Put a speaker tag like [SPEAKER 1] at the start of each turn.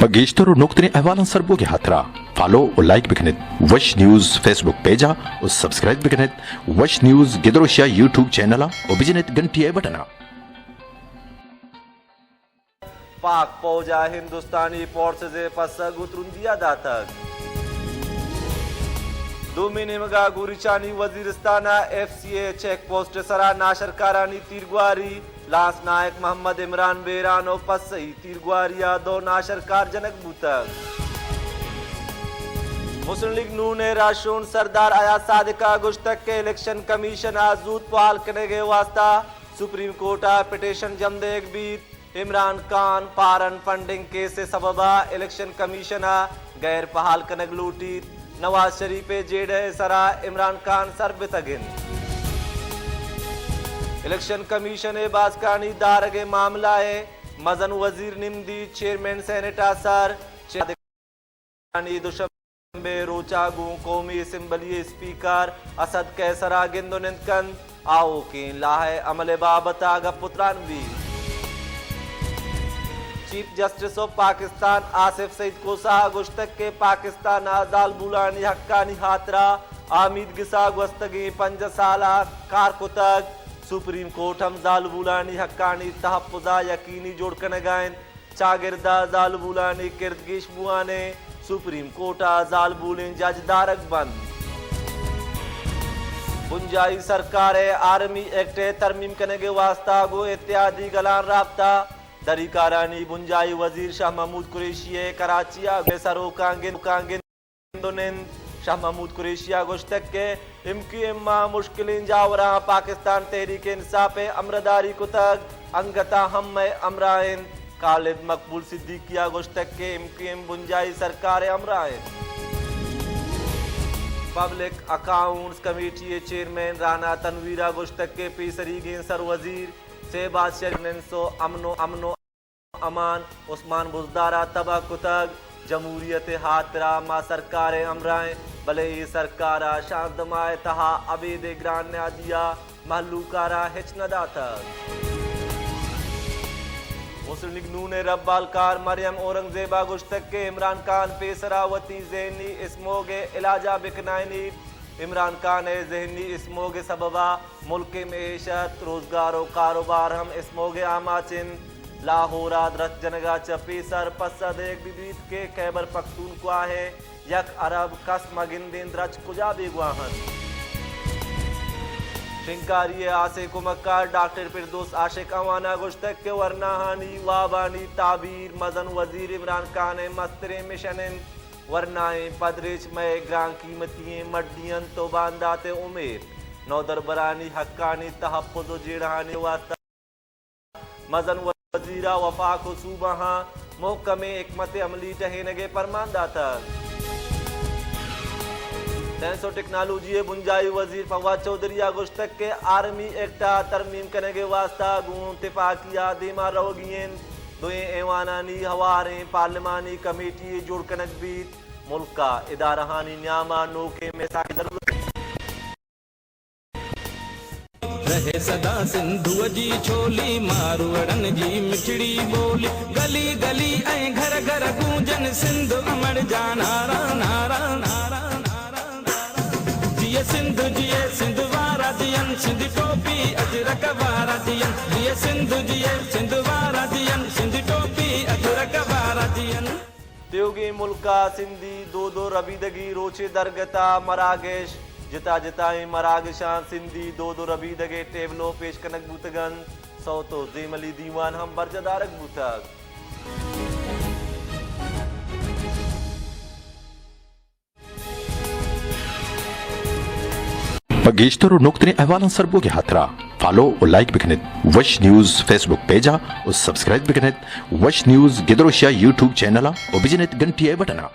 [SPEAKER 1] Paggeeshtoru noqtani ahvalan sarboga hatra. Follow och like bekanit. Wash News Facebook page och subscribe bekanit. Wash News gedrosha YouTube channel och bijinet घंटी बटना.
[SPEAKER 2] पाक फौजा हिंदुस्तानी forces पसग उतरुंदिया दातक दुमिनिमगा गुरिचानी वजीरिस्ताना FCA check post सरा नाशरकारानी तीरगुआरी लास नायक मोहम्मद इमरान बेरानो पसई तीरगुआरिया दो नाशरकार जनक बूतक मुस्लिम league नून राशून सरदार आयात सादिका गुश्तक के election commission आजूद पहाल करने के वास्ता सुप्रीम कोर्ट पिटीशन जमदेग बीत इमरान खान पारन फंडिंग केस से सबबा इलेक्शन कमीशन गैर पहाल कनक लूटी नवाज शरीफ जेड सरा इमरान खान सर बितगिन इलेक्शन कमीशन बाजकानी दार के मामला है मजन वजीर निमदी चेयरमैन सेनेटा सर दुशंबे रोचागू कौमी असेंबली स्पीकर असद कैसरा गिंदुनिंदकन आओ की लाहे अमले बाबत आगा पुत्रानवी chief justice of Pakistan Asif Saeed कोसा गुश्तक के पाकिस्तान आजाल बुलानी हक्कानी हातरा आमिद गिसाग वस्तगी 5 साल कारकुतक सुप्रीम कोर्ट हम जाल बुलानी हक्कानी तहफ्फुजा यकीनी जोड़कन गायन चागिरदा जाल बुलानी किरदगिश बुआने सुप्रीम कोर्ट जाल बुलें जज दारक बंद बुंजाई सरकार आर्मी एक्ट तरमीम करने के वास्ता गो इत्यादि गलान राब्ता दरीकारानी बुंजाई वजीर शाह महमूद कुरैशिया कराचिया बेसरो कांगे शाह महमूद कुरैशिया गुश्तक के इम्किम मुश्किलें जावरा पाकिस्तान तहरीक इंसाफ अमरदारी कुतक अंगता हम अमराइन खालिद मकबूल सिद्दीकिया गुश्तक के इम्किम बुंजाई सरकार अमराइन public accounts committee chairman Rana Tanveer गुश्तक के पीसरी गेंसर वजीर सेबाज शरीनसो अमनो अमान उस्मान बुजदारा तबा कुतग जमहूरियत हातरा मा सरकार अमराए भले ही सरकारा शांतमाए तहा अबेद ग्रान दिया महलूकारा हिचनदा तक मुस्लिम लीग नून रब्बालकार मरियम औरंगजेबा गुश्तक के इमरान खान पेसरावती जहनी इसमोगे इलाजा बिकनाइनी इमरान खान जहनी इसमोगे सबबा मुल्क मेशत रोजगार और कारोबार हम इसमोगे आमाचिन लाहौर रत जनगा चपी सर पसद एक विविध के खैबर पख्तूनख्वा है यक अरब कस मगिंदिन द्रच कुजा बेगवाहन शिंकारी आसे कुमक्का डॉक्टर फिरदौस आशिक अवाना गुश्तक के वरनाहानी वाबानी ताबीर मजन वजीर इमरान खान मस्तरे मिशन वरनाएं पदरिच में ग्रां कीमतियां मड्डियन तो बांदाते उमेर नौदर बरानी हक्कानी तहफ्फुज़ जेड़हानी वास्ता मजन वजीरा वफा को सूबहा मोहकमे हिकमत अमली टहेनगे परमांदा तक साइंस और टेक्नोलॉजी बुंजाई वजीर फवाद चौधरी गुश्तक के आर्मी एक्ट तरमीम करने के वास्ता गूं तिफाकिया देमा रहोगियन दोए ऐवानानी हवारे पार्लिमानी कमेटी जोड़ कनक बीत मुल्क का इदारहानी न्यामा नोके में
[SPEAKER 3] रहे सदा सिंधु जी छोली मारवड़न जी मिठड़ी बोली गली गली ऐ घर घर गूंजन सिंधु अमर जा नारा नारा नारा नारा जिए सिंधु वारा दियन सिंध टोपी अजरक वारा दियन जिए सिंधु वारा दियन सिंध टोपी अजरक वारा दियन
[SPEAKER 2] देवगी मुल्का सिंधी दो दो रबीदगी रोचे दरगता मरागेश जिता जिताई मरागशान सिंधी दो दो रबीदगे टेबलो पेश कनक बूतगन सौतो जेमली दीवान हम बरजदारक बूतक
[SPEAKER 1] Paggeeshtoru noqtani ahvalan sarboga hatra. Follow och like bekanit. Wash News Facebook page och subscribe bekanit. Wash News gedrosha YouTube channel och bijinet घंटी बटना.